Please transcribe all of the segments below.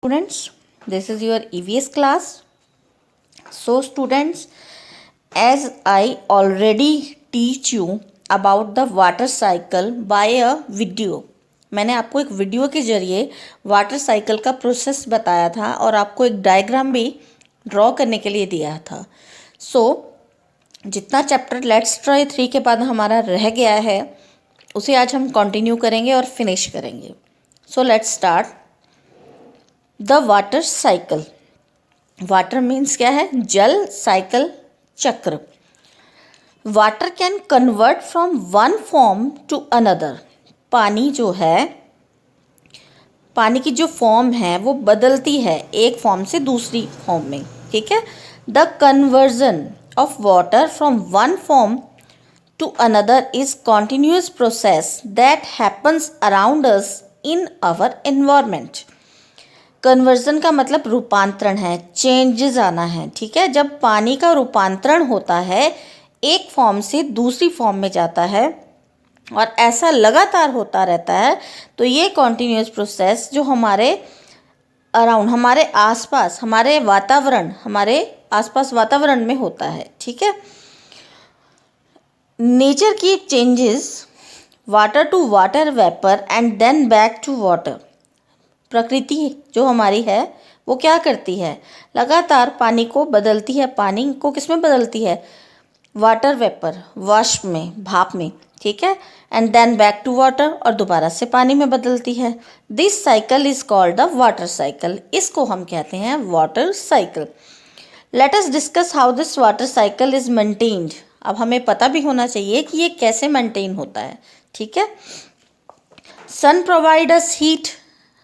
Students, this is your EVS class. So students, as I already teach you about the water cycle by a video, मैंने आपको एक video के जरिए water cycle का process बताया था और आपको एक डायग्राम भी ड्रॉ करने के लिए दिया था. जितना चैप्टर लेट्स ट्राई 3 के बाद हमारा रह गया है उसे आज हम कंटिन्यू करेंगे और फिनिश करेंगे. So let's start. The water cycle. Water means क्या है? जल. साइकिल चक्र. Water can convert from one form to another. पानी जो है, पानी की जो फॉर्म है वो बदलती है एक फॉर्म से दूसरी फॉर्म में. ठीक है. The conversion of water from one form to another is continuous process that happens around us in our environment. Conversion का मतलब रूपांतरण है, चेंजेस आना है. ठीक है. जब पानी का रूपांतरण होता है एक फॉर्म से दूसरी फॉर्म में जाता है और ऐसा लगातार होता रहता है तो ये कॉन्टिन्यूस प्रोसेस जो हमारे अराउंड, हमारे आसपास, हमारे आसपास वातावरण में होता है. ठीक है. नेचर की changes water to water vapour and then back to water. प्रकृति जो हमारी है वो क्या करती है? लगातार पानी को बदलती है. पानी को किस में बदलती है? वाटर वेपर, वाष्प में, भाप में. ठीक है. And then back to water, और दोबारा से पानी में बदलती है. This cycle is called the water cycle. इसको हम कहते हैं water cycle. Let us discuss how this water cycle is maintained. अब हमें पता भी होना चाहिए कि ये कैसे मेंटेन होता है. ठीक है. सन प्रोवाइड अस हीट.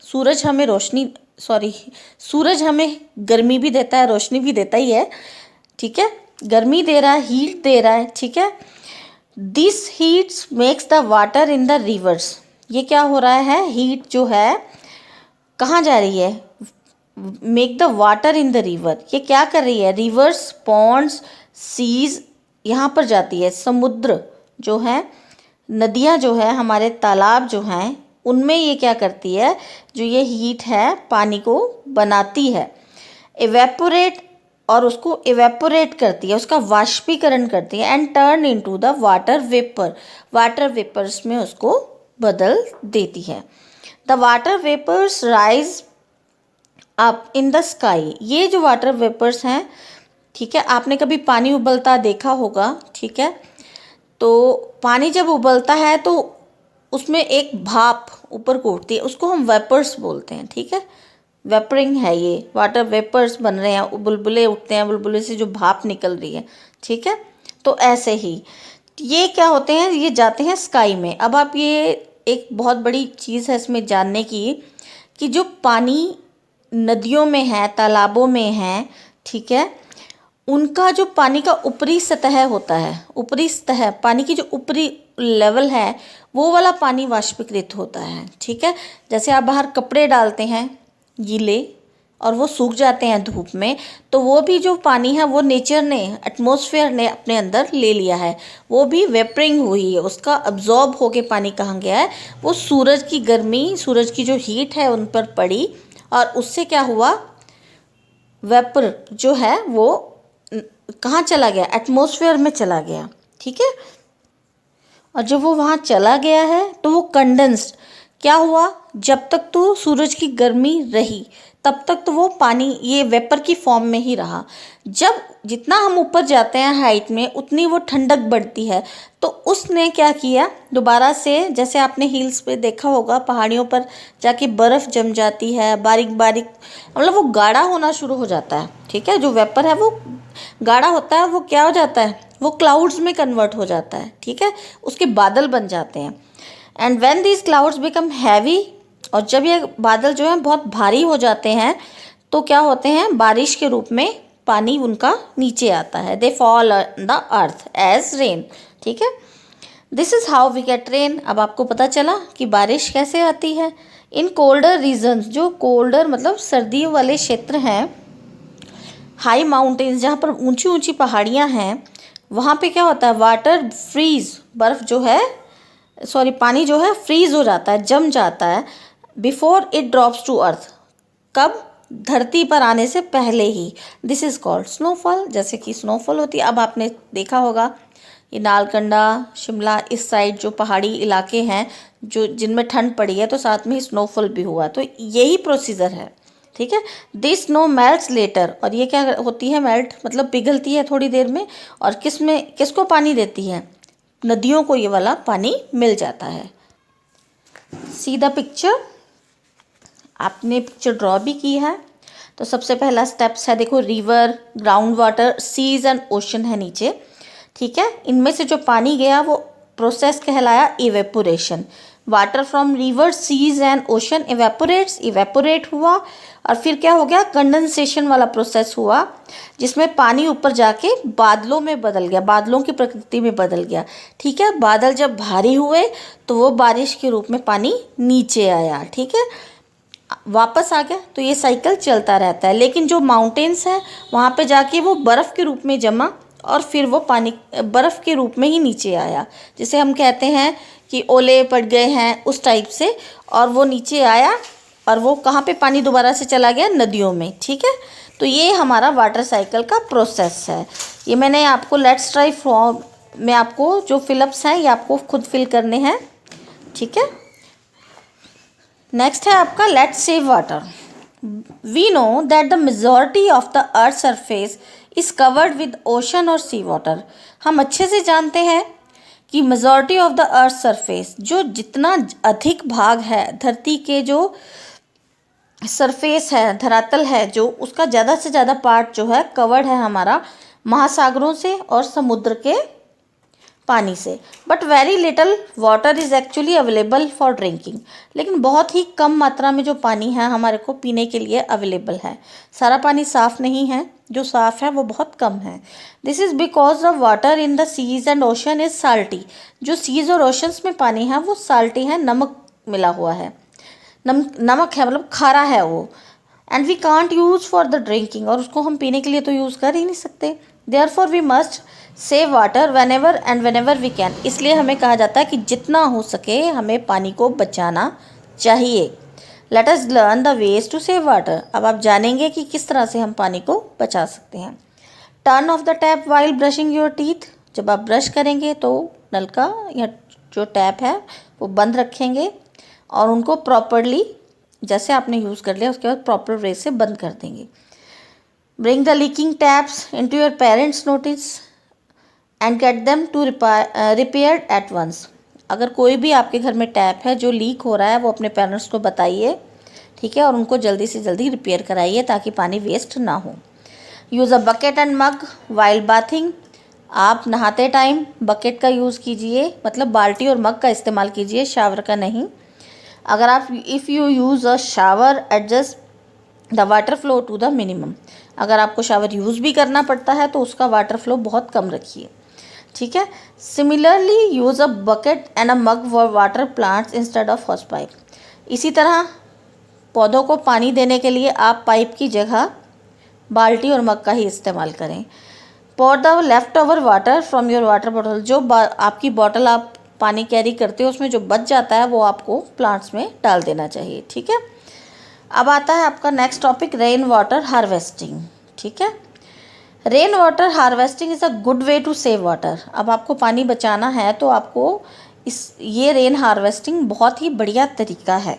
सूरज हमें गर्मी भी देता है, रोशनी भी देता ही है. ठीक है. गर्मी दे रहा है, हीट दे रहा है. ठीक है. This heats makes the water in the reverse. ये क्या हो रहा है? हीट जो है कहाँ जा रही है? Make the water in the river. ये क्या कर रही है? रिवर्स, पॉन्ड्स, सीज, यहाँ पर जाती है. समुद्र जो है, नदियाँ जो है, हमारे तालाब जो हैं, उनमें ये क्या करती है? जो ये हीट है पानी को बनाती है, इवेपोरेट, और उसको इवेपोरेट करती है, उसका वाष्पीकरण करती है. And turn into the water vapour. Water vapours में उसको बदल देती है. The water vapours rise up in the sky. ये जो वाटर वेपर्स हैं, ठीक है, आपने कभी पानी उबलता देखा होगा. ठीक है. तो पानी जब उबलता है तो उसमें एक भाप ऊपर को उठती है, उसको हम वेपर्स बोलते हैं. ठीक है. वेपरिंग है ये, वाटर वेपर्स बन रहे हैं, बुलबुले उठते हैं, बुलबुले से जो भाप निकल रही है. ठीक है. तो ऐसे ही ये क्या होते हैं? ये जाते हैं स्काई में. अब आप ये एक बहुत बड़ी चीज़ है इसमें जानने की कि जो पानी नदियों में है, तालाबों में है, ठीक है, उनका जो पानी का ऊपरी सतह होता है, ऊपरी सतह पानी की जो ऊपरी लेवल है वो वाला पानी वाष्पीकृत होता है. ठीक है. जैसे आप बाहर कपड़े डालते हैं गीले और वो सूख जाते हैं धूप में, तो वो भी जो पानी है वो नेचर ने, एटमॉस्फेयर ने अपने अंदर ले लिया है. वो भी वेपरिंग हुई है, उसका अब्जॉर्ब होके पानी कहाँ गया है? वो सूरज की गर्मी, सूरज की जो हीट है उन पर पड़ी और उससे क्या हुआ? वेपर जो है वो कहाँ चला गया? एटमॉस्फेयर में चला गया. ठीक है. और जब वो वहाँ चला गया है तो वो कंडेंस्ड क्या हुआ? जब तक तो सूरज की गर्मी रही तब तक तो वो पानी ये वेपर की फॉर्म में ही रहा. जब जितना हम ऊपर जाते हैं हाइट में उतनी वो ठंडक बढ़ती है, तो उसने क्या किया? दोबारा से, जैसे आपने हिल्स पे देखा होगा, पहाड़ियों पर जाके बर्फ़ जम जाती है, बारीक बारीक, मतलब वो गाढ़ा होना शुरू हो जाता है. ठीक है. जो वेपर है वो गाढ़ा होता है, वो क्या हो जाता है? वो क्लाउड्स में कन्वर्ट हो जाता है. ठीक है. उसके बादल बन जाते हैं. And when these clouds become heavy, और जब ये बादल जो हैं बहुत भारी हो जाते हैं तो क्या होते हैं? बारिश के रूप में पानी उनका नीचे आता है. They fall on the earth as rain. ठीक है. This is how we get rain. अब आपको पता चला कि बारिश कैसे आती है. इन कोल्डर रीजन्स, जो कोल्डर मतलब सर्दियों वाले क्षेत्र हैं, हाई माउंटेन्स जहाँ पर ऊंची ऊंची पहाड़ियाँ हैं, वहाँ पे क्या होता है? वाटर फ्रीज, बर्फ़ जो है, पानी जो है फ्रीज हो जाता है, जम जाता है, before it drops to earth. कब? धरती पर आने से पहले ही। This is called snowfall. जैसे कि स्नोफॉल होती है, अब आपने देखा होगा ये नालकंडा, शिमला, इस साइड जो पहाड़ी इलाके हैं जो जिनमें ठंड पड़ी है, तो साथ में ही स्नोफॉल भी हुआ, तो यही प्रोसीजर है, ठीक है। दिस स्नो मेल्ट्स लेटर, और ये क्या होती है, मेल्ट मतलब पिघलती है थोड़ी देर में, और किसको पानी देती है, नदियों को ये वाला पानी मिल जाता है। सी द पिक्चर, आपने पिक्चर ड्रॉ भी की है। तो सबसे पहला स्टेप्स है, देखो river, ground water, seas and ocean है नीचे, ठीक है। इनमें से जो पानी गया वो प्रोसेस कहलाया evaporation. Water from river, seas and ocean evaporate हुआ, और फिर क्या हो गया, कंडेंसेशन वाला प्रोसेस हुआ, जिसमें पानी ऊपर जाके बादलों में बदल गया, बादलों की प्रकृति में बदल गया, ठीक है। बादल जब भारी हुए तो वो बारिश के रूप में पानी नीचे आया, ठीक है, वापस आ गया। तो ये साइकिल चलता रहता है। लेकिन जो माउंटेन्स हैं वहाँ पे जाके वो बर्फ़ के रूप में जमा, और फिर वो पानी बर्फ़ के रूप में ही नीचे आया, जिसे हम कहते हैं कि ओले पड़ गए हैं उस टाइप से, और वो नीचे आया, और वो कहाँ पे पानी दोबारा से चला गया, नदियों में, ठीक है। तो ये हमारा वाटर साइकिल का प्रोसेस है। ये मैंने आपको लेट्स ट्राई फॉर्म में आपको जो फिलअप्स हैं ये आपको खुद फिल करने हैं, ठीक है। नेक्स्ट है आपका let's save water. We know that the majority of the earth surface is covered with ocean और सी वाटर। हम अच्छे से जानते हैं कि majority of the earth surface, जो जितना अधिक भाग है धरती के, जो सरफेस है, धरातल है, जो उसका ज़्यादा से ज़्यादा पार्ट जो है कवर्ड है हमारा महासागरों से और समुद्र के पानी से। But very little water is actually available for drinking. लेकिन बहुत ही कम मात्रा में जो पानी है हमारे को पीने के लिए अवेलेबल है। सारा पानी साफ़ नहीं है, जो साफ़ है वो बहुत कम है। This is because the water in the seas and ocean is salty. जो सीज और ओशंस में पानी है वो साल्टी है, नमक मिला हुआ है, नमक है, मतलब खारा है वो। And we can't use for the drinking, और उसको हम पीने के लिए तो यूज़ कर ही नहीं सकते। Therefore we must save water whenever we can. इसलिए हमें कहा जाता है कि जितना हो सके हमें पानी को बचाना चाहिए। Let us learn the ways to save water. अब आप जानेंगे कि किस तरह से हम पानी को बचा सकते हैं। Turn off the tap while brushing your teeth. जब आप ब्रश करेंगे तो नल का या जो टैप है वो बंद रखेंगे, और उनको प्रॉपरली, जैसे आपने यूज़ कर लिया उसके बाद प्रॉपर वे से बंद कर देंगे। Bring the leaking taps into your parents notice and get them to repaired at once. अगर कोई भी आपके घर में टैप है जो लीक हो रहा है वो अपने पेरेंट्स को बताइए, ठीक है, और उनको जल्दी से जल्दी रिपेयर कराइए ताकि पानी वेस्ट ना हो। Use a bucket and mug while bathing. आप नहाते टाइम बकेट का यूज़ कीजिए, मतलब बाल्टी और मग का इस्तेमाल कीजिए, शावर का नहीं। अगर आप if you use a shower adjust the water flow to the minimum. अगर आपको शावर यूज़ भी करना पड़ता है तो उसका वाटर फ्लो बहुत कम रखिए, ठीक है। Similarly use a bucket and a mug for water plants instead of house pipe. इसी तरह पौधों को पानी देने के लिए आप पाइप की जगह बाल्टी और मग का ही इस्तेमाल करें। Pour the leftover water from your water bottle. जो आपकी बॉटल आप पानी कैरी करते हो उसमें जो बच जाता है वो आपको प्लांट्स में डाल देना चाहिए, ठीक है। अब आता है आपका next topic, rain water harvesting, ठीक है। Rain water harvesting is a good way to save water. अब आपको पानी बचाना है तो आपको ये रेन हार्वेस्टिंग बहुत ही बढ़िया तरीका है।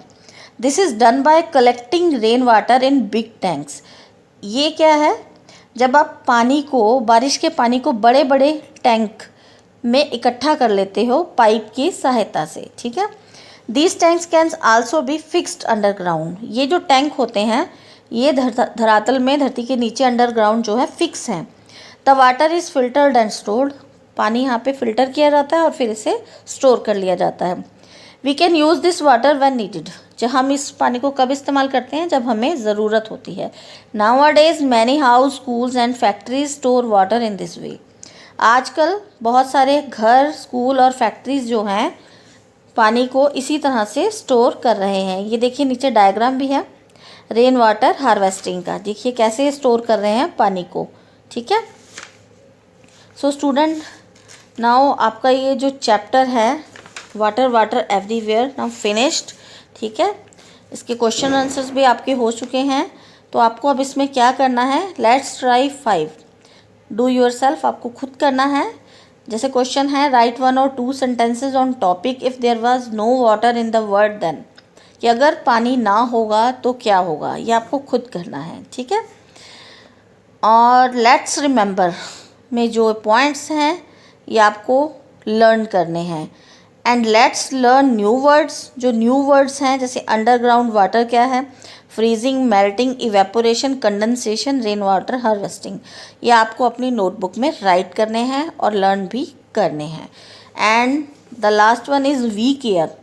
This is done by collecting rain water in big tanks. ये क्या है, जब आप पानी को, बारिश के पानी को बड़े बड़े टैंक में इकट्ठा कर लेते हो पाइप की सहायता से, ठीक है। These tanks can also be fixed underground. ये जो टैंक होते हैं ये धरातल में, धरती के नीचे अंडरग्राउंड जो है फिक्स हैं। The water is filtered and stored. पानी यहाँ पे फिल्टर किया जाता है और फिर इसे स्टोर कर लिया जाता है। We can use this water when needed. जब हम इस पानी को कब इस्तेमाल करते हैं, जब हमें ज़रूरत होती है। Nowadays many house, schools and factories store water in this way. आजकल बहुत सारे घर, स्कूल और फैक्ट्रीज जो हैं पानी को इसी तरह से स्टोर कर रहे हैं। ये देखिए नीचे डायग्राम भी है रेन वाटर हार्वेस्टिंग का। देखिए कैसे स्टोर कर रहे हैं पानी को, ठीक है। सो स्टूडेंट, नाउ आपका ये जो चैप्टर है water water everywhere now finished, ठीक है। इसके क्वेश्चन आंसर्स भी आपके हो चुके हैं। तो आपको अब इसमें क्या करना है, लेट्स ट्राई 5, डू योरसेल्फ, आपको खुद करना है। जैसे क्वेश्चन है राइट 1 और 2 sentences on topic if there was no water in the world then, कि अगर पानी ना होगा तो क्या होगा, ये आपको खुद करना है, ठीक है। और लेट्स रिमेंबर में जो पॉइंट्स हैं ये आपको लर्न करने हैं। And let's learn new words, जो न्यू वर्ड्स हैं जैसे अंडरग्राउंड वाटर क्या है, freezing, melting, evaporation, condensation, rain water harvesting, ये आपको अपनी नोटबुक में राइट करने हैं और लर्न भी करने हैं। And the last one is we care,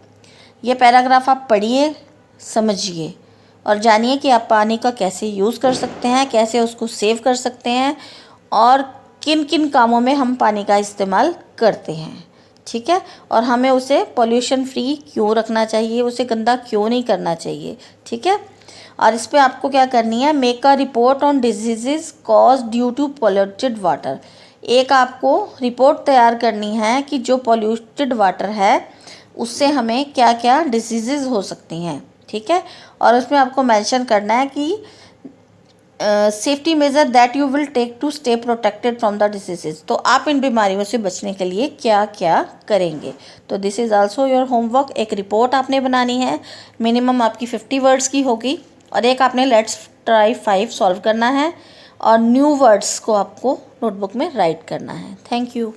ये पैराग्राफ आप पढ़िए, समझिए और जानिए कि आप पानी का कैसे यूज़ कर सकते हैं, कैसे उसको सेव कर सकते हैं और किन किन कामों में हम पानी का इस्तेमाल करते हैं, ठीक है। और हमें उसे पॉल्यूशन फ्री क्यों रखना चाहिए, उसे गंदा क्यों नहीं करना चाहिए, ठीक है। और इस पे आपको क्या करनी है, make a report on disease cause due to polluted water, एक आपको रिपोर्ट तैयार करनी है कि जो पॉल्यूटेड वाटर है उससे हमें क्या क्या डिसीज़ हो सकती हैं, ठीक है। और उसमें आपको मेंशन करना है कि safety measure that you will take to stay protected from the diseases, तो आप इन बीमारियों से बचने के लिए क्या क्या करेंगे। तो this is also your homework, एक रिपोर्ट आपने बनानी है, मिनिमम आपकी 50 वर्ड्स की होगी और एक आपने लेट्स ट्राई 5 सॉल्व करना है और न्यू वर्ड्स को आपको नोटबुक में राइट करना है। Thank you.